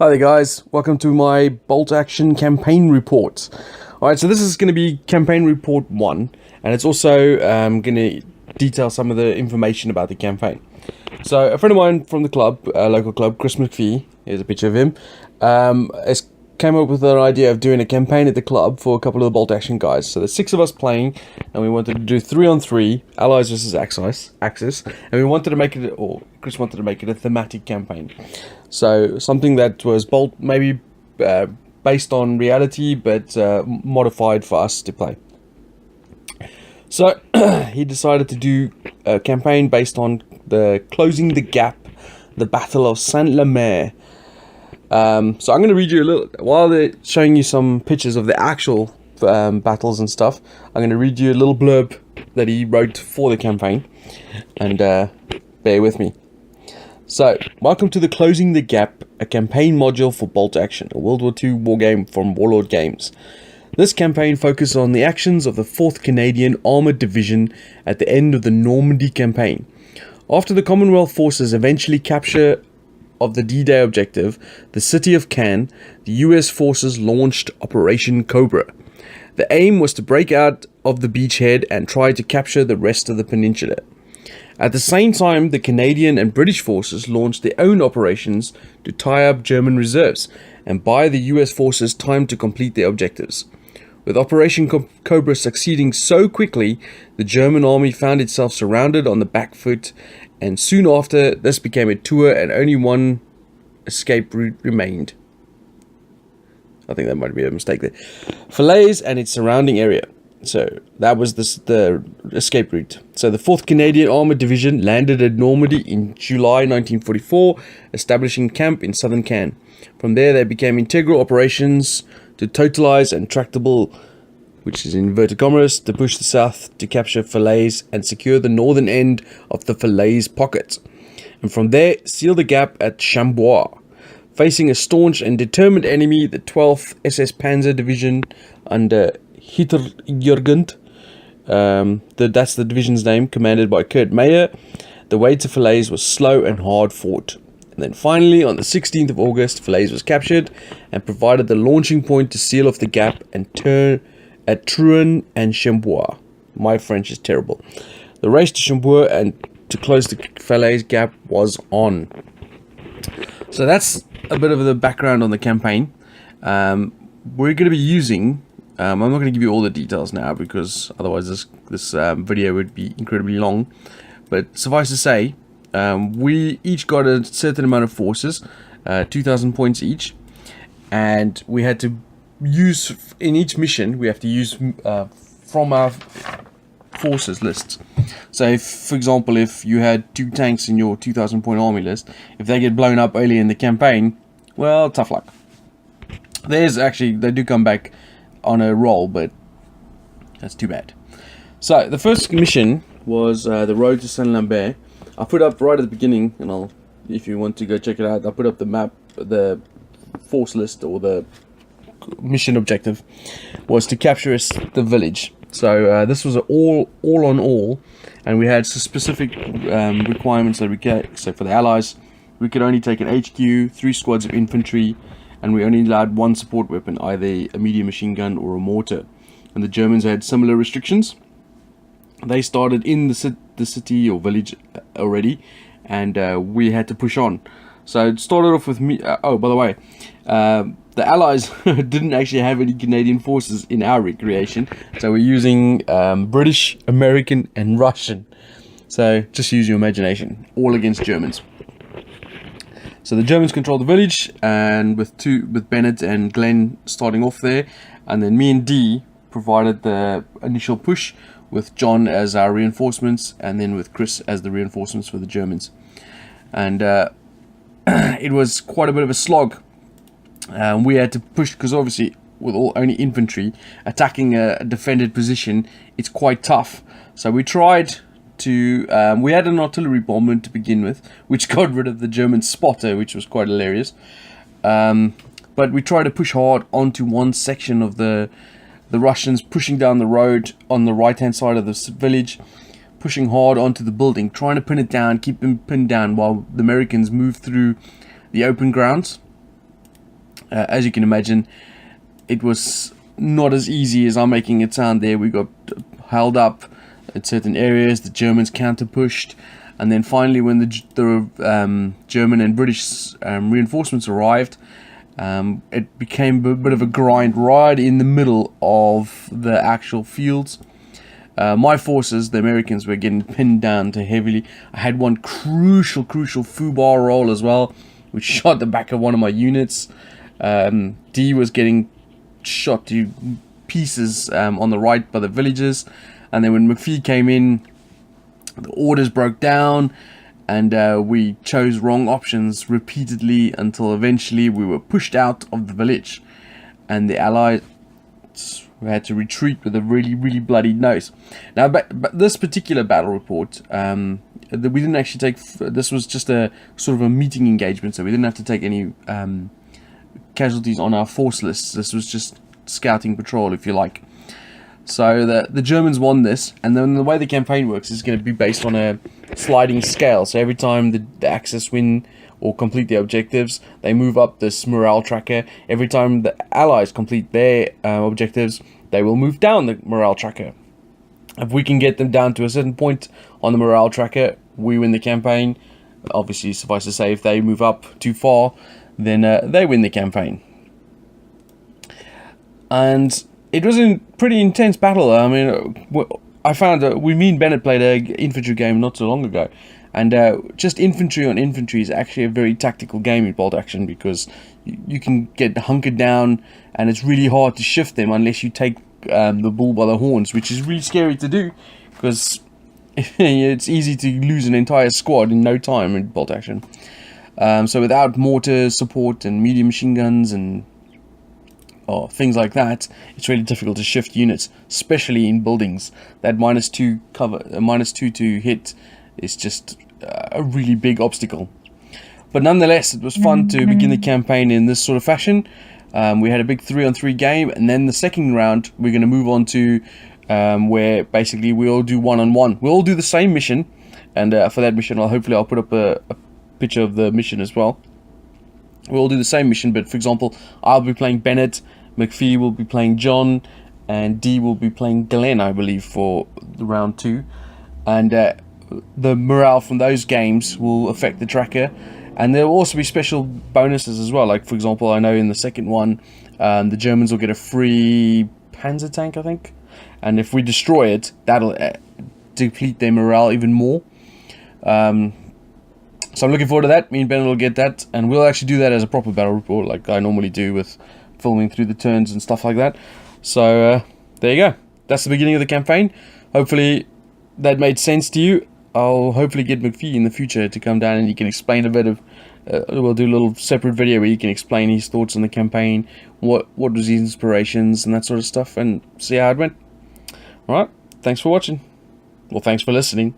Hi there guys, welcome to my bolt action campaign report. Alright, so this is going to be campaign report 1, and it's also going to detail some of the information about the campaign. So a friend of mine from the club, local club, Chris McPhee, here's a picture of him, has came up with an idea of doing a campaign at the club for a couple of the bolt action guys. So there's 6 of us playing, and we wanted to do 3-on-3, Allies versus Axis, and we wanted to make it, or Chris wanted to make it a thematic campaign. So something that was bolt maybe based on reality, but modified for us to play. So he decided to do a campaign based on the Closing the Gap, the Battle of Saint Lambert. So I'm going to read you a little, while they're showing you some pictures of the actual battles and stuff, I'm going to read you a little blurb that he wrote for the campaign, and bear with me. So, welcome to the Closing the Gap, a campaign module for Bolt Action, a World War II wargame from Warlord Games. This campaign focuses on the actions of the 4th Canadian Armoured Division at the end of the Normandy campaign. After the Commonwealth forces eventually capture of the D-Day objective, the city of Caen, the US forces launched Operation Cobra. The aim was to break out of the beachhead and try to capture the rest of the peninsula. At the same time, the Canadian and British forces launched their own operations to tie up German reserves and buy the US forces time to complete their objectives. With Operation Cobra succeeding so quickly, the German army found itself surrounded on the back foot, and soon after, this became a tour and only one escape route remained. I think that might be a mistake there. Falaise and its surrounding area. So that was the escape route. So the 4th Canadian Armoured Division landed at Normandy in July 1944, establishing camp in southern Caen. From there, they became integral operations to totalize and tractable, which is in inverted commas, to push the south to capture Falaise and secure the northern end of the Falaise pocket. And from there, seal the gap at Chambois. Facing a staunch and determined enemy, the 12th SS Panzer Division under Hitlerjugend, that's the division's name, commanded by Kurt Meyer. The way to Falaise was slow and hard fought. And then finally, on the 16th of August, Falaise was captured and provided the launching point to seal off the gap and turn at Truan and Chambois. My French is terrible. The race to Chambois and to close the Falaise gap was on. So that's a bit of the background on the campaign. We're going to be using... I'm not going to give you all the details now because otherwise this video would be incredibly long. But suffice to say, we each got a certain amount of forces, 2,000 points each, and we had to use, in each mission, we have to use from our forces lists. So if, for example, if you had 2 tanks in your 2,000 point army list, if they get blown up early in the campaign, well, tough luck. They do come back on a roll, but that's too bad. So the first mission was the road to Saint Lambert. I put up right at the beginning, and if you want to go check it out, I'll put up the map, the force list, or the mission objective was to capture the village. So this was an all on all, and we had specific requirements that we get. So for the Allies, we could only take an HQ, 3 squads of infantry, and we only allowed 1 support weapon, either a medium machine gun or a mortar. And the Germans had similar restrictions. They started in the city or village already, and we had to push on. So it started off with me. Oh, by the way, the Allies didn't actually have any Canadian forces in our recreation, so we're using British, American, and Russian. So just use your imagination. All against Germans. So the Germans controlled the village, and with Bennett and Glenn starting off there, and then me and Dee provided the initial push with John as our reinforcements, and then with Chris as the reinforcements for the Germans. And it was quite a bit of a slog. We had to push because obviously with only infantry attacking a defended position, it's quite tough. So we tried to we had an artillery bomber to begin with, which got rid of the German spotter, which was quite hilarious. But we tried to push hard onto one section of the Russians, pushing down the road on the right hand side of the village, pushing hard onto the building, trying to pin it down, keep them pinned down while the Americans moved through the open grounds. As you can imagine, it was not as easy as I'm making it sound there. We got held up at certain areas, the Germans counter-pushed, and then finally when the German and British reinforcements arrived, it became a bit of a grind right in the middle of the actual fields. My forces, the Americans, were getting pinned down to heavily. I had one crucial foobar roll as well, which shot the back of one of my units. D was getting shot to pieces on the right by the villagers, and then when McPhee came in, the orders broke down, and we chose wrong options repeatedly until eventually we were pushed out of the village, and the Allies had to retreat with a really bloody nose. Now, but this particular battle report, we didn't actually take. This was just a sort of a meeting engagement, so we didn't have to take any casualties on our force lists. This was just scouting patrol, if you like. So the Germans won this, and then the way the campaign works is going to be based on a sliding scale. So every time the Axis win or complete their objectives, they move up this morale tracker. Every time the Allies complete their objectives, they will move down the morale tracker. If we can get them down to a certain point on the morale tracker, we win the campaign. Obviously, suffice to say, if they move up too far, then they win the campaign. And it was a pretty intense battle. I mean, I found me and Bennett played an infantry game not so long ago, and just infantry on infantry is actually a very tactical game in bolt action, because you can get hunkered down, and it's really hard to shift them unless you take the bull by the horns, which is really scary to do, because it's easy to lose an entire squad in no time in bolt action. So without mortar support and medium machine guns and things like that, it's really difficult to shift units, especially in buildings. That -2 cover, -2 to hit, is just a really big obstacle. But nonetheless, it was fun to begin the campaign in this sort of fashion. We had a big 3-on-3 game, and then the second round we're going to move on to where basically we all do 1-on-1. We'll all do the same mission, and for that mission I'll put up a picture of the mission as well. We'll all do the same mission, but for example, I'll be playing Bennett, McPhee will be playing John, and D will be playing Glenn, I believe, for round 2. And the morale from those games will affect the tracker, and there will also be special bonuses as well. Like, for example, I know in the second one, the Germans will get a free Panzer tank, I think, and if we destroy it, that'll deplete their morale even more. So I'm looking forward to that. Me and Ben will get that, and we'll actually do that as a proper battle report, like I normally do with filming through the turns and stuff like that. So there you go. That's the beginning of the campaign. Hopefully that made sense to you. I'll hopefully get McPhee in the future to come down and he can explain a bit of. We'll do a little separate video where he can explain his thoughts on the campaign, what was his inspirations and that sort of stuff, and see how it went. Alright, thanks for watching. Well, thanks for listening.